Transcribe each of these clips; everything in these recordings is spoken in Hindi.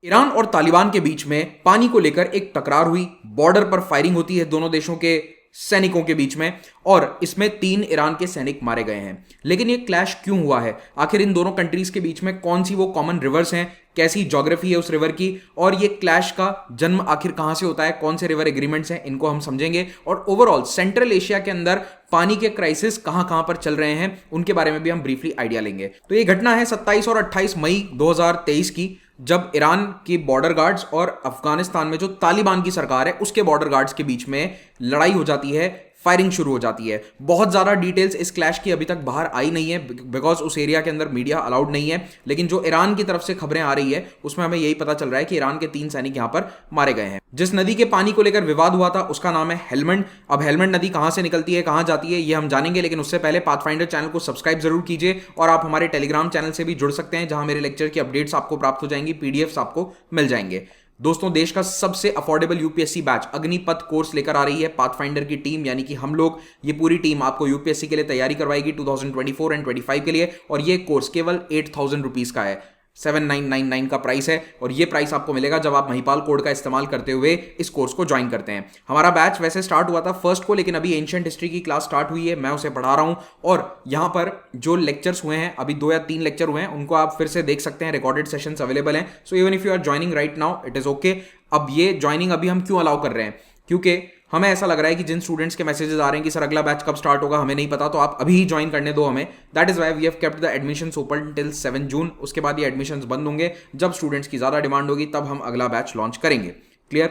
ईरान और तालिबान के बीच में पानी को लेकर एक तकरार हुई, बॉर्डर पर फायरिंग होती है दोनों देशों के सैनिकों के बीच में, और इसमें 3 ईरान के सैनिक मारे गए हैं। लेकिन ये क्लैश क्यों हुआ है? आखिर इन दोनों कंट्रीज के बीच में कौन सी वो कॉमन रिवर्स हैं, कैसी ज्योग्राफी है उस रिवर की, और ये क्लैश का जन्म आखिर कहां से होता है, कौन से रिवर एग्रीमेंट्स हैं, इनको हम समझेंगे। और ओवरऑल सेंट्रल एशिया के अंदर पानी के क्राइसिस कहां कहां पर चल रहे हैं उनके बारे में भी हम ब्रीफली आइडिया लेंगे। तो ये घटना है 27 और 28 मई 2023 की, जब ईरान के बॉर्डर गार्ड्स और अफगानिस्तान में जो तालिबान की सरकार है उसके बॉर्डर गार्ड्स के बीच में लड़ाई हो जाती है, फायरिंग शुरू हो जाती है। बहुत ज्यादा डिटेल्स इस क्लैश की अभी तक बाहर आई नहीं है बिकॉज उस एरिया के अंदर मीडिया अलाउड नहीं है, लेकिन जो ईरान की तरफ से खबरें आ रही है उसमें हमें यही पता चल रहा है कि ईरान के 3 सैनिक यहां पर मारे गए हैं। जिस नदी के पानी को लेकर विवाद हुआ था उसका नाम है हेलमंड। अब हेलमंड नदी कहां से निकलती है, कहां जाती है, ये हम जानेंगे, लेकिन उससे पहले पाथफाइंडर चैनल को सब्सक्राइब जरूर कीजिए और आप हमारे टेलीग्राम चैनल से भी जुड़ सकते हैं जहां मेरे लेक्चर की अपडेट्स आपको प्राप्त हो जाएंगी, पीडीएफ्स आपको मिल जाएंगे। दोस्तों, देश का सबसे affordable UPSC batch Agnipath course लेकर आ रही है पाथफाइंडर की टीम, यानी कि हम लोग, ये पूरी टीम आपको यूपीएससी के लिए तैयारी करवाएगी 2024 एंड 25 के लिए। और ये कोर्स केवल 8,000 रुपीज का है, 7999 का प्राइस है, और ये प्राइस आपको मिलेगा जब आप महिपाल कोड का इस्तेमाल करते हुए इस कोर्स को ज्वाइन करते हैं। हमारा बैच वैसे स्टार्ट हुआ था फर्स्ट को, लेकिन अभी एंशिएंट हिस्ट्री की क्लास स्टार्ट हुई है, मैं उसे पढ़ा रहा हूं, और यहां पर जो लेक्चर्स हुए हैं, अभी 2 या 3 लेक्चर हुए हैं, उनको आप फिर से देख सकते हैं, रिकॉर्डेड सेशंस अवेलेबल हैं। So even if you are joining right now it is okay. अब ये ज्वाइनिंग अभी हम क्यों अलाउ कर रहे हैं? क्योंकि हमें ऐसा लग रहा है कि जिन स्टूडेंट्स के मैसेजेस आ रहे हैं कि सर अगला बैच कब स्टार्ट होगा हमें नहीं पता, तो आप अभी ही ज्वाइन करने दो हमें। That is why we have kept the admissions open till 7 June. उसके बाद ये एडमिशंस बंद होंगे, जब स्टूडेंट्स की ज्यादा डिमांड होगी तब हम अगला बैच लॉन्च करेंगे। क्लियर?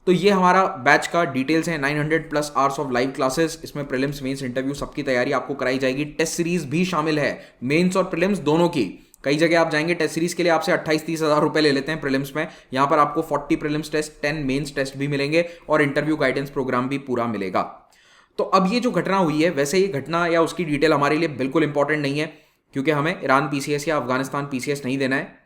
तो ये हमारा बैच का डिटेल्स है, 900+ आवर्स ऑफ लाइव क्लासेस, इसमें प्रीलिम्स मेंस इंटरव्यू सबकी तैयारी आपको कराई जाएगी, टेस्ट सीरीज भी शामिल है, मेंस और प्रीलिम्स दोनों की। कई जगह आप जाएंगे टेस्ट सीरीज के लिए आपसे 28-30 हज़ार रुपए ले लेते हैं प्रीलिम्स में, यहां पर आपको 40 प्रीलिम्स टेस्ट, 10 मेंस टेस्ट भी मिलेंगे और इंटरव्यू गाइडेंस प्रोग्राम भी पूरा मिलेगा। तो अब ये जो घटना हुई है, वैसे ये घटना या उसकी डिटेल हमारे लिए बिल्कुल इंपॉर्टेंट नहीं है, क्योंकि हमें ईरान पीसीएस या अफगानिस्तान पीसीएस नहीं देना है।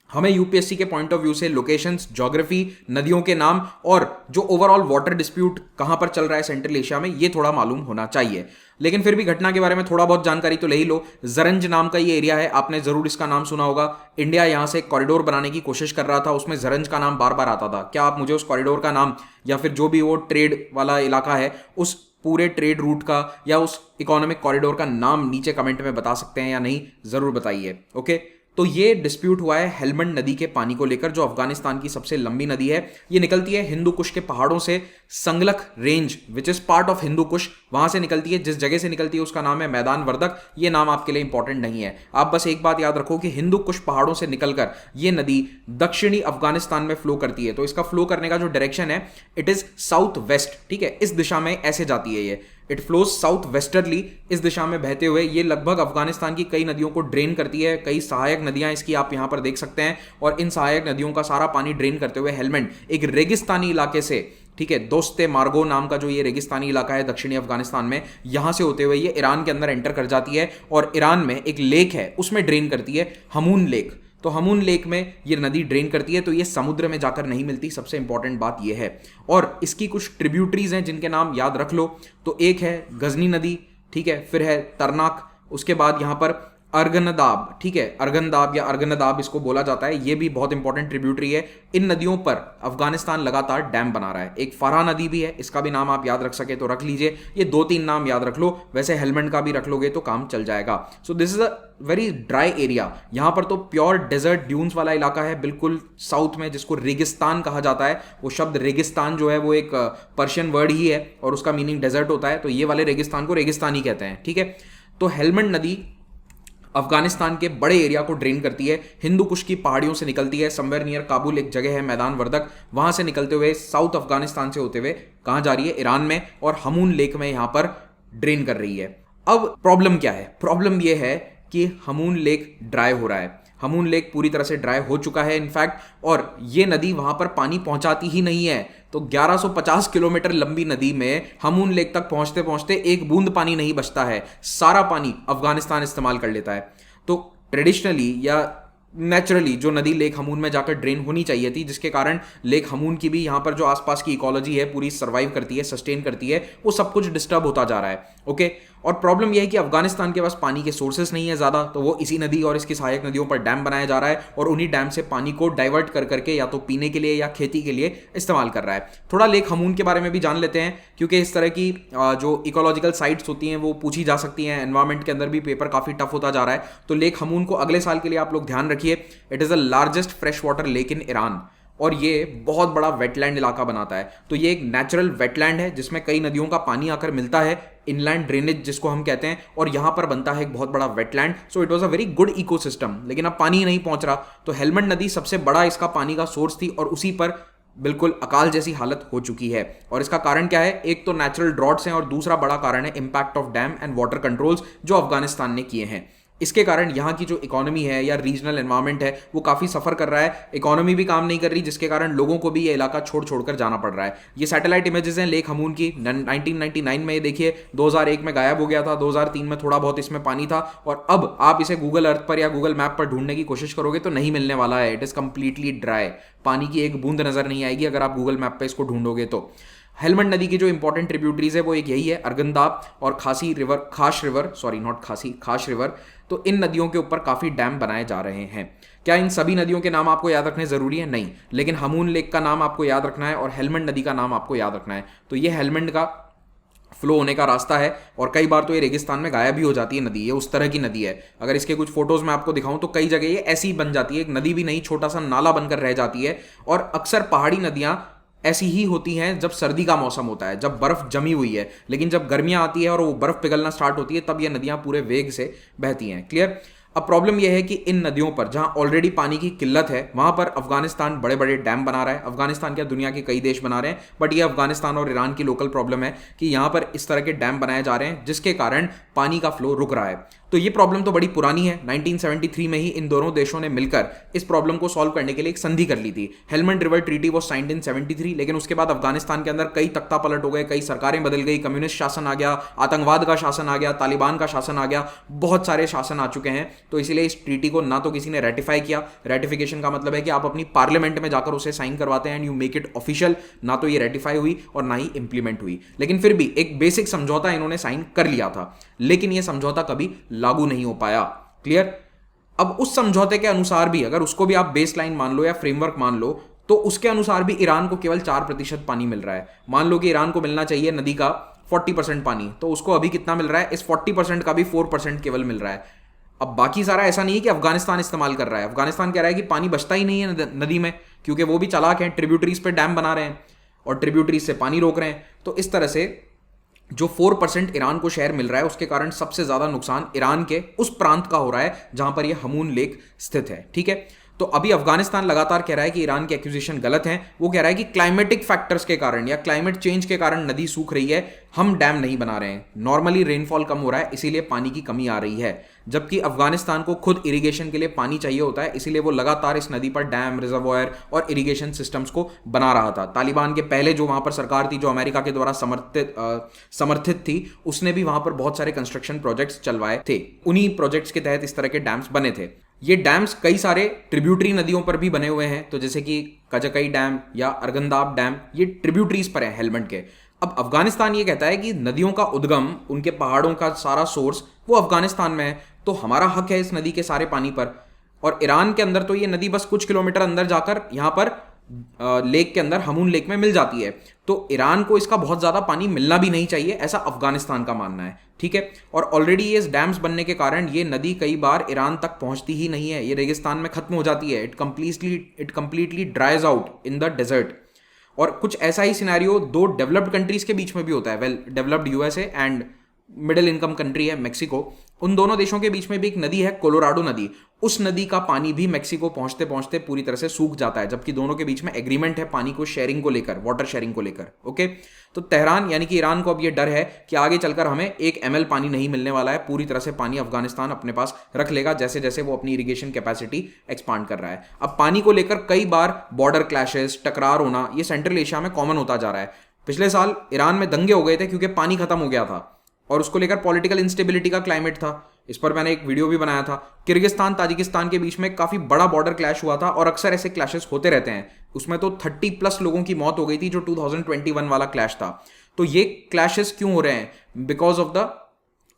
हमें यूपीएससी के पॉइंट ऑफ व्यू से लोकेशंस, ज्योग्राफी, नदियों के नाम और जो ओवरऑल वाटर डिस्प्यूट कहां पर चल रहा है सेंट्रल एशिया में, ये थोड़ा मालूम होना चाहिए। लेकिन फिर भी घटना के बारे में थोड़ा बहुत जानकारी तो ले ही लो। जरंज नाम का ये एरिया है, आपने जरूर इसका नाम सुना होगा। इंडिया यहां से एक कॉरिडोर बनाने की कोशिश कर रहा था, उसमें जरंज का नाम बार बार आता था। क्या आप मुझे उस कॉरिडोर का नाम या फिर जो भी वो ट्रेड वाला इलाका है उस पूरे ट्रेड रूट का या उस इकोनॉमिक कॉरिडोर का नाम नीचे कमेंट में बता सकते हैं या नहीं? जरूर बताइए। ओके, तो ये डिस्प्यूट हुआ है हेलमंड नदी के पानी को लेकर, जो अफगानिस्तान की सबसे लंबी नदी है। ये निकलती है हिंदू कुश के पहाड़ों से, Sanglakh range which is part of Hindu Kush, वहां से निकलती है। जिस जगह से निकलती है उसका नाम है मैदान वर्दक। ये नाम आपके लिए इंपॉर्टेंट नहीं है, आप बस एक बात याद रखो कि हिंदू कुश पहाड़ों से निकलकर ये नदी दक्षिणी अफगानिस्तान में फ्लो करती है। तो इसका फ्लो करने का जो डायरेक्शन है इट इज साउथ वेस्ट, ठीक है, इस दिशा में ऐसे जाती है ये, इट फ्लोज साउथ वेस्टर्ली, इस दिशा में बहते हुए ये लगभग अफगानिस्तान की कई नदियों को ड्रेन करती है। कई सहायक नदियां इसकी आप यहां पर देख सकते हैं, और इन सहायक नदियों का सारा पानी ड्रेन करते हुए हेलमंड एक रेगिस्तानी इलाके से, ठीक है, दोस्ते मार्गो नाम का जो ये रेगिस्तानी इलाका है दक्षिणी अफगानिस्तान में, यहां से होते हुए ये ईरान के अंदर एंटर कर जाती है, और ईरान में एक लेक है उसमें ड्रेन करती है, हमून लेक। तो हमून लेक में ये नदी ड्रेन करती है, तो ये समुद्र में जाकर नहीं मिलती, सबसे इंपॉर्टेंट बात ये है। और इसकी कुछ ट्रिब्यूटरीज हैं जिनके नाम याद रख लो। तो एक है गजनी नदी, ठीक है, फिर है तरनाक, उसके बाद यहां पर अर्गनदाब, ठीक है, अर्गनदाब या अर्गनदाब इसको बोला जाता है, ये भी बहुत इंपॉर्टेंट ट्रिब्यूटरी है। इन नदियों पर अफगानिस्तान लगातार डैम बना रहा है। एक फरहा नदी भी है, इसका भी नाम आप याद रख सके तो रख लीजिए। ये 2-3 नाम याद रख लो, वैसे हेलमंड का भी रख लोगे तो काम चल जाएगा। So this is a very dry area, यहां पर तो प्योर डेजर्ट ड्यून्स वाला इलाका है, बिल्कुल साउथ में, जिसको रेगिस्तान कहा जाता है। वो शब्द रेगिस्तान जो है वो एक पर्शियन वर्ड ही है और उसका मीनिंग डेजर्ट होता है, तो ये वाले रेगिस्तान को रेगिस्तान ही कहते हैं, ठीक है। तो हेलमंड नदी अफगानिस्तान के बड़े एरिया को ड्रेन करती है, हिंदू कुश की पहाड़ियों से निकलती है, समवेयर नियर काबुल एक जगह है मैदान वर्दक, वहां से निकलते हुए साउथ अफगानिस्तान से होते हुए कहां जा रही है? ईरान में, और हमून लेक में यहां पर ड्रेन कर रही है। अब प्रॉब्लम क्या है? प्रॉब्लम यह है कि हमून लेक ड्राई हो रहा है। हमून लेक पूरी तरह से ड्राई हो चुका है इनफैक्ट, और ये नदी वहां पर पानी पहुंचाती ही नहीं है। तो 1150 किलोमीटर लंबी नदी में हमून लेक तक पहुंचते पहुंचते एक बूंद पानी नहीं बचता है, सारा पानी अफगानिस्तान इस्तेमाल कर लेता है। तो ट्रेडिशनली या नेचुरली जो नदी लेक हमून में जाकर ड्रेन होनी चाहिए थी, जिसके कारण लेक हमून की भी यहाँ पर जो आसपास की इकोलॉजी है पूरी सर्वाइव करती है, सस्टेन करती है, वो सब कुछ डिस्टर्ब होता जा रहा है। ओके, और प्रॉब्लम यह है कि अफगानिस्तान के पास पानी के सोर्सेस नहीं है ज़्यादा, तो वो इसी नदी और इसकी सहायक नदियों पर डैम बनाया जा रहा है और उन्हीं डैम से पानी को डाइवर्ट कर करके या तो पीने के लिए या खेती के लिए इस्तेमाल कर रहा है। थोड़ा लेक हमून के बारे में भी जान लेते हैं, क्योंकि इस तरह की जो इकोलॉजिकल साइट्स होती हैं वो पूछी जा सकती हैं, एनवायरमेंट के अंदर भी पेपर काफ़ी टफ होता जा रहा है। तो लेक हमून को अगले साल के लिए आप लोग ध्यान रखिए। It is the largest fresh water lake in Iran और ये बहुत बड़ा वेटलैंड इलाका बनाता है। तो ये एक नेचुरल वेटलैंड है जिसमें कई नदियों का पानी आकर मिलता है, इनलैंड ड्रेनेज जिसको हम कहते हैं, और यहां पर बनता है एक बहुत बड़ा wetland. So it was a very good ecosystem. लेकिन अब पानी ही नहीं पहुंच रहा, तो हेलमंड नदी सबसे बड़ा इसका पानी का सोर्स थी और उसी पर बिल्कुल अकाल जैसी हालत हो चुकी है। और इसका कारण क्या है? एक तो नेचुरल ड्रॉट्स हैं और दूसरा बड़ा कारण है impact of dam and water controls जो अफगानिस्तान ने किए हैं। इसके कारण यहाँ की जो इकोनॉमी है या रीजनल एनवायरनमेंट है वो काफ़ी सफ़र कर रहा है, इकोनॉमी भी काम नहीं कर रही, जिसके कारण लोगों को भी ये इलाका छोड़ छोड़कर जाना पड़ रहा है। ये सैटेलाइट इमेजेस हैं लेक हमून की 1999 में, ये देखिए 2001 में गायब हो गया था, 2003 में थोड़ा बहुत इसमें पानी था, और अब आप इसे गूगल अर्थ पर या गूगल मैप पर ढूंढने की कोशिश करोगे तो नहीं मिलने वाला है। इट इज़ कंप्लीटली ड्राई, पानी की एक बूंद नजर नहीं आएगी अगर आप गूगल मैप पर इसको ढूंढोगे तो। हेलमंड नदी की जो इंपॉर्टेंट ट्रिब्यूटरीज है वो एक यही है, अर्गंदाब और खास रिवर। तो इन नदियों के ऊपर काफ़ी डैम बनाए जा रहे हैं। क्या इन सभी नदियों के नाम आपको याद रखने ज़रूरी है? नहीं, लेकिन हमून लेक का नाम आपको याद रखना है और हेलमंड नदी का नाम आपको याद रखना है। तो ये हेलमंड का फ्लो होने का रास्ता है और कई बार तो ये रेगिस्तान में गायब भी हो जाती है नदी। ये उस तरह की नदी है, अगर इसके कुछ फोटोज़ मैं आपको दिखाऊं तो कई जगह ये ऐसी ही बन जाती है, एक नदी भी नहीं, छोटा सा नाला बनकर रह जाती है। और अक्सर पहाड़ी नदियाँ ऐसी ही होती हैं जब सर्दी का मौसम होता है, जब बर्फ जमी हुई है, लेकिन जब गर्मियां आती है और वो बर्फ पिघलना स्टार्ट होती है तब ये नदियां पूरे वेग से बहती हैं। क्लियर? अब प्रॉब्लम यह है कि इन नदियों पर जहां ऑलरेडी पानी की किल्लत है वहां पर अफगानिस्तान बड़े बड़े डैम बना रहा है। अफगानिस्तान क्या, दुनिया के कई देश बना रहे हैं, बट ये अफगानिस्तान और ईरान की लोकल प्रॉब्लम है कि यहां पर इस तरह के डैम बनाए जा रहे हैं जिसके कारण पानी का फ्लो रुक रहा है। तो ये प्रॉब्लम तो बड़ी पुरानी है, 1973 में ही इन दोनों देशों ने मिलकर इस प्रॉब्लम को सॉल्व करने के लिए एक संधि कर ली थी। Helmand river treaty was signed in 73, लेकिन उसके बाद अफगानिस्तान के अंदर कई तख्ता पलट हो गए, कई सरकारें बदल गई, कम्युनिस्ट शासन आ गया, आतंकवाद का शासन आ गया, तालिबान का शासन आ गया, बहुत सारे शासन आ चुके हैं। तो इसीलिए इस ट्रीटी को ना तो किसी ने रेटिफाई किया, रेटिफिकेशन का मतलब है कि आप अपनी पार्लियामेंट में जाकर उसे साइन करवाते हैं and you make it official, ना तो ये रेटिफाई हुई और ना ही इंप्लीमेंट हुई। लेकिन फिर भी एक बेसिक समझौता इन्होंने साइन कर लिया था, लेकिन यह समझौता कभी लागू नहीं हो पाया। क्लियर? अब उस समझौते के अनुसार भी अगर उसको भी आप बेस लाइन मान लो या फ्रेमवर्क मान लो, तो उसके अनुसार भी ईरान को केवल 4% पानी मिल रहा है। मान लो कि ईरान को मिलना चाहिए नदी का 40% पानी, तो उसको अभी कितना मिल रहा है? इस 40% का भी 4% केवल मिल रहा है। अब बाकी सारा ऐसा नहीं है कि अफगानिस्तान इस्तेमाल कर रहा है, अफगानिस्तान कह रहा है कि पानी बचता ही नहीं है नदी में, क्योंकि वो भी चालाक हैं, ट्रिब्यूटरीज पे डैम बना रहे हैं और ट्रिब्यूटरीज से पानी रोक रहे हैं। तो इस तरह से जो 4% ईरान को शेयर मिल रहा है उसके कारण सबसे ज्यादा नुकसान ईरान के उस प्रांत का हो रहा है जहां पर यह हमून लेक स्थित है। ठीक है, तो अभी अफगानिस्तान लगातार कह रहा है कि ईरान की एक्यूजिशन गलत है। वो कह रहा है कि क्लाइमेटिक फैक्टर्स के कारण या क्लाइमेट चेंज के कारण नदी सूख रही है, हम डैम नहीं बना रहे हैं, नॉर्मली रेनफॉल कम हो रहा है इसीलिए पानी की कमी आ रही है। जबकि अफगानिस्तान को खुद इरिगेशन के लिए पानी चाहिए होता है, इसीलिए वो लगातार इस नदी पर डैम, रिजर्वॉयर और इरिगेशन सिस्टम्स को बना रहा था। तालिबान के पहले जो वहां पर सरकार थी, जो अमेरिका के द्वारा समर्थित थी, उसने भी वहां पर बहुत सारे कंस्ट्रक्शन प्रोजेक्ट्स चलवाए थे। उन्हीं प्रोजेक्ट्स के तहत इस तरह के डैम्स बने थे। ये डैम्स कई सारे ट्रिब्यूटरी नदियों पर भी बने हुए हैं, तो जैसे कि कजकई डैम या अर्गंदाब डैम, ये ट्रिब्यूटरीज पर है हेलमंड के। अब अफगानिस्तान ये कहता है कि नदियों का उद्गम, उनके पहाड़ों का सारा सोर्स वो अफगानिस्तान में है, तो हमारा हक है इस नदी के सारे पानी पर। और ईरान के अंदर तो ये नदी बस कुछ किलोमीटर अंदर जाकर यहाँ पर लेक के अंदर, हमून लेक में मिल जाती है, तो ईरान को इसका बहुत ज़्यादा पानी मिलना भी नहीं चाहिए, ऐसा अफगानिस्तान का मानना है। ठीक है, और ऑलरेडी ये डैम्स बनने के कारण ये नदी कई बार ईरान तक पहुंचती ही नहीं है, ये रेगिस्तान में खत्म हो जाती है। It completely dries out in the desert. और कुछ ऐसा ही सिनेरियो दो डेवलप्ड कंट्रीज के बीच में भी होता है। Well, developed USA and middle income country है मेक्सिको, उन दोनों देशों के बीच में भी एक नदी है कोलोराडो नदी। उस नदी का पानी भी मेक्सिको पहुंचते पहुंचते पूरी तरह से सूख जाता है, जबकि दोनों के बीच में एग्रीमेंट है पानी को शेयरिंग को लेकर, वाटर शेयरिंग को लेकर। ओके, तो तेहरान यानी कि ईरान को अब ये डर है कि आगे चलकर हमें 1 ml पानी नहीं मिलने वाला है, पूरी तरह से पानी अफगानिस्तान अपने पास रख लेगा जैसे जैसे वो अपनी इरिगेशन कैपेसिटी एक्सपांड कर रहा है। अब पानी को लेकर कई बार बॉर्डर क्लैशेस, टकरार होना, ये सेंट्रल एशिया में कॉमन होता जा रहा है। पिछले साल ईरान में दंगे हो गए थे क्योंकि पानी खत्म हो गया था और उसको लेकर पॉलिटिकल इंस्टेबिलिटी का क्लाइमेट था। इस पर मैंने एक वीडियो भी बनाया था। किर्गिस्तान ताजिकिस्तान के बीच में काफी बड़ा बॉर्डर क्लैश हुआ था और अक्सर ऐसे क्लैशेस होते रहते हैं। उसमें तो 30+ लोगों की मौत हो गई थी जो 2021 वाला क्लैश था। तो ये क्लैशेस क्यों हो रहे हैं? Because of the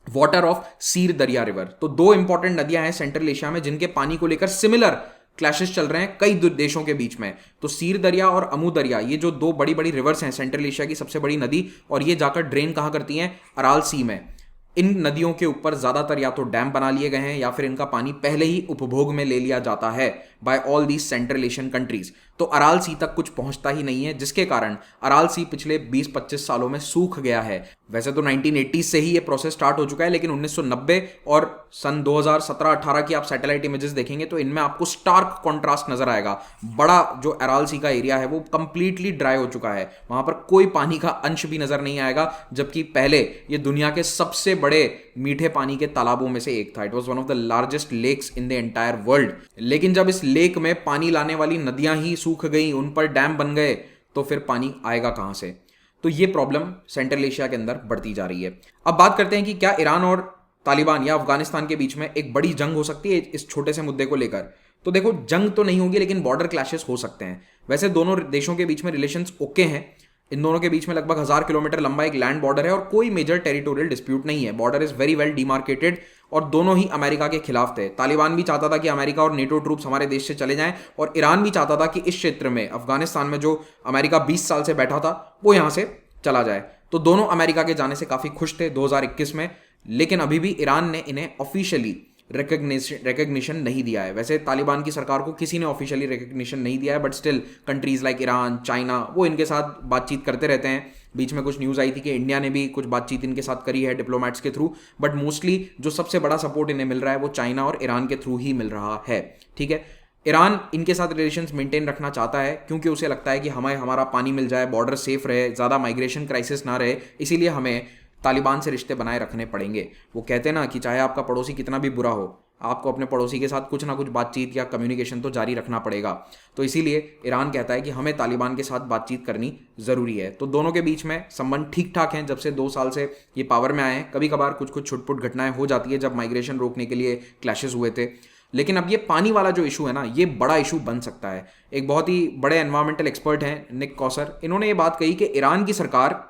water of Syr Darya river. तो दो इंपॉर्टेंट नदियां हैं सेंट्रल एशिया में जिनके पानी को लेकर सिमिलर क्लैशेस चल रहे हैं कई देशों के बीच में। तो सीर दरिया और अमू दरिया, ये जो दो बड़ी बड़ी रिवर्स हैं सेंट्रल एशिया की सबसे बड़ी नदी, और ये जाकर ड्रेन कहां करती हैं? अराल सी में। इन नदियों के ऊपर ज्यादातर या तो डैम बना लिए गए हैं या फिर इनका पानी पहले ही उपभोग में ले लिया जाता है by all these Central Asian countries. तो अराल सी तक कुछ पहुंचता ही नहीं है, जिसके कारण अराल सी पिछले 20-25 सालों में सूख गया है। वैसे तो 1980 से ही ये प्रोसेस स्टार्ट हो चुका है, लेकिन 1990 और सन 2017-18 की आप सैटेलाइट इमेजेस देखेंगे तो इनमें आपको स्टार्क कॉन्ट्रास्ट नजर आएगा। बड़ा जो अराल सी का एरिया है वो कंप्लीटली ड्राई हो चुका है, वहां पर कोई पानी का अंश भी नजर नहीं आएगा, जबकि पहले ये दुनिया के सबसे बड़े मीठे पानी के तालाबों में से एक था। It was one of the largest lakes in the entire world. लेकिन जब इस लेक में पानी लाने वाली नदियां ही सूख गई, उन पर डैम बन गए, तो फिर पानी आएगा कहां से? तो ये प्रॉब्लम सेंट्रल एशिया के अंदर बढ़ती जा रही है। अब बात करते हैं कि क्या ईरान और तालिबान या अफगानिस्तान के बीच में एक बड़ी जंग हो सकती है इस छोटे से मुद्दे को लेकर। तो देखो, जंग तो नहीं होगी लेकिन बॉर्डर क्लैशेस हो सकते हैं। वैसे दोनों देशों के बीच में रिलेशंस ओके हैं। इन दोनों के बीच में लगभग 1000 किलोमीटर लंबा एक लैंड बॉर्डर है और कोई मेजर टेरिटोरियल डिस्प्यूट नहीं है। Border is very well demarcated और दोनों ही अमेरिका के खिलाफ थे। तालिबान भी चाहता था कि अमेरिका और नेटो ट्रूप्स हमारे देश से चले जाएं, और ईरान भी चाहता था कि इस क्षेत्र में अफगानिस्तान में जो अमेरिका 20 साल से बैठा था वो यहां से चला जाए। तो दोनों अमेरिका के जाने से काफी खुश थे 2021 में, लेकिन अभी भी ईरान ने इन्हें ऑफिशियली रिकग्निशन नहीं दिया है। वैसे तालिबान की सरकार को किसी ने ऑफिशियली रिकग्निशन नहीं दिया है, but still countries like Iran, China, वो इनके साथ बातचीत करते रहते हैं। बीच में कुछ न्यूज़ आई थी कि इंडिया ने भी कुछ बातचीत इनके साथ करी है डिप्लोमेट्स के थ्रू, बट मोस्टली जो सबसे बड़ा सपोर्ट इन्हें मिल रहा है वो चाइना और ईरान के थ्रू ही मिल रहा है। ठीक है, ईरान इनके साथ रिलेशंस मेंटेन रखना चाहता है क्योंकि उसे लगता है कि हमें हमारा पानी मिल जाए, बॉर्डर सेफ रहे, ज़्यादा माइग्रेशन क्राइसिस ना रहे, इसीलिए हमें तालिबान से रिश्ते बनाए रखने पड़ेंगे। वो कहते हैं ना कि चाहे आपका पड़ोसी कितना भी बुरा हो, आपको अपने पड़ोसी के साथ कुछ ना कुछ बातचीत या कम्युनिकेशन तो जारी रखना पड़ेगा। तो इसीलिए ईरान कहता है कि हमें तालिबान के साथ बातचीत करनी ज़रूरी है। तो दोनों के बीच में संबंध ठीक ठाक हैं जब से 2 साल से ये पावर में आए हैं। कभी कभार कुछ कुछ छुटपुट घटनाएं हो जाती है जब माइग्रेशन रोकने के लिए क्लैशेस हुए थे, लेकिन अब ये पानी वाला जो इशू है ना, ये बड़ा इशू बन सकता है। एक बहुत ही बड़े एनवायरमेंटल एक्सपर्ट हैं निक कौसर, इन्होंने ये बात कही कि ईरान की सरकार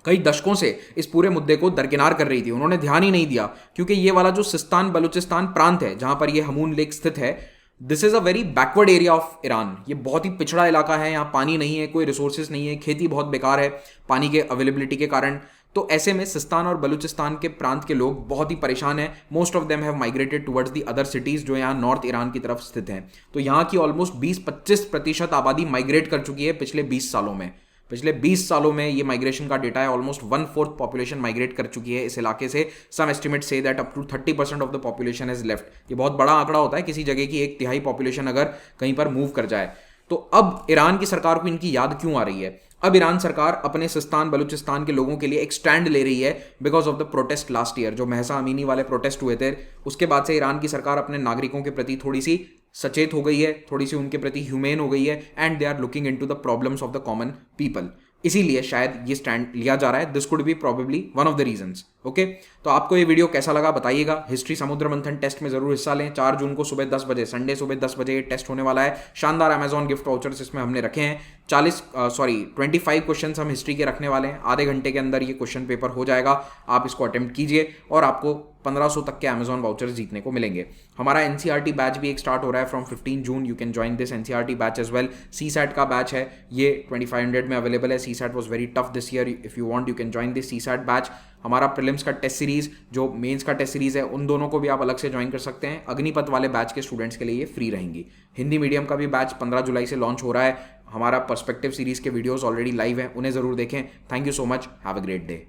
कई दशकों से इस पूरे मुद्दे को दरकिनार कर रही थी, उन्होंने ध्यान ही नहीं दिया, क्योंकि ये वाला जो सिस्तान बलूचिस्तान प्रांत है जहां पर ये हमून लेक स्थित है, this is a very backward area of Iran. ये बहुत ही पिछड़ा इलाका है, यहाँ पानी नहीं है, कोई रिसोर्सेज नहीं है, खेती बहुत बेकार है पानी के अवेलेबिलिटी के कारण। तो ऐसे में सिस्तान और बलूचिस्तान के प्रांत के लोग बहुत ही परेशान हैं। Most of them have migrated towards the other cities जो यहाँ नॉर्थ ईरान की तरफ स्थित हैं। तो यहाँ की ऑलमोस्ट 20-25% आबादी माइग्रेट कर चुकी है पिछले 20 सालों में। पिछले 20 सालों में ये माइग्रेशन का डेटा है, ऑलमोस्ट 1/4 पॉपुलेशन माइग्रेट कर चुकी है इस इलाके से। सम एस्टिमेट से that up to 30% of the population has left. ये बहुत बड़ा आंकड़ा होता है, किसी जगह की 1/3 पॉपुलेशन अगर कहीं पर मूव कर जाए। तो अब ईरान की सरकार को इनकी याद क्यों आ रही है? अब ईरान सरकार अपने सिस्तान बलूचिस्तान के लोगों के लिए एक स्टैंड ले रही है because of the protest last year, जो महसा अमीनी वाले प्रोटेस्ट हुए थे। उसके बाद से ईरान की सरकार अपने नागरिकों के प्रति थोड़ी सी सचेत हो गई है, थोड़ी सी उनके प्रति ह्यूमेन हो गई है, and they are looking into the problems of the common people. इसीलिए शायद ये स्टैंड लिया जा रहा है। This could be probably one of the reasons. Okay, तो आपको ये वीडियो कैसा लगा बताइएगा। हिस्ट्री समुद्र मंथन टेस्ट में जरूर हिस्सा लें। 4 जून को सुबह 10 बजे, संडे सुबह 10 बजे ये टेस्ट होने वाला है। शानदार अमेजॉन गिफ्ट वाउचर्स इसमें हमने रखे हैं। 25 क्वेश्चन हम हिस्ट्री के रखने वाले हैं। आधे घंटे के अंदर ये क्वेश्चन पेपर हो जाएगा। आप इसको अटेम्प्ट कीजिए और आपको 1500 तक के अमेजॉन वाउचर्स जीतने को मिलेंगे। हमारा एनसीईआरटी बैच भी एक स्टार्ट हो रहा है from 15 June. You can join this NCERT batch as well. CSAT का बैच है, ये 2500 में अवेलेबल है। CSAT was very tough this year. If you want you can join this CSAT batch. हमारा प्रीलिम्स का टेस्ट सीरीज, जो मेंस का टेस्ट सीरीज है, उन दोनों को भी आप अलग से ज्वाइन कर सकते हैं। अग्निपथ वाले बैच के स्टूडेंट्स के लिए ये फ्री रहेंगी। हिंदी मीडियम का भी बैच 15 जुलाई से लॉन्च हो रहा है। हमारा पर्सपेक्टिव सीरीज के वीडियोस ऑलरेडी लाइव हैं, उन्हें जरूर देखें। Thank you so much, have a great day.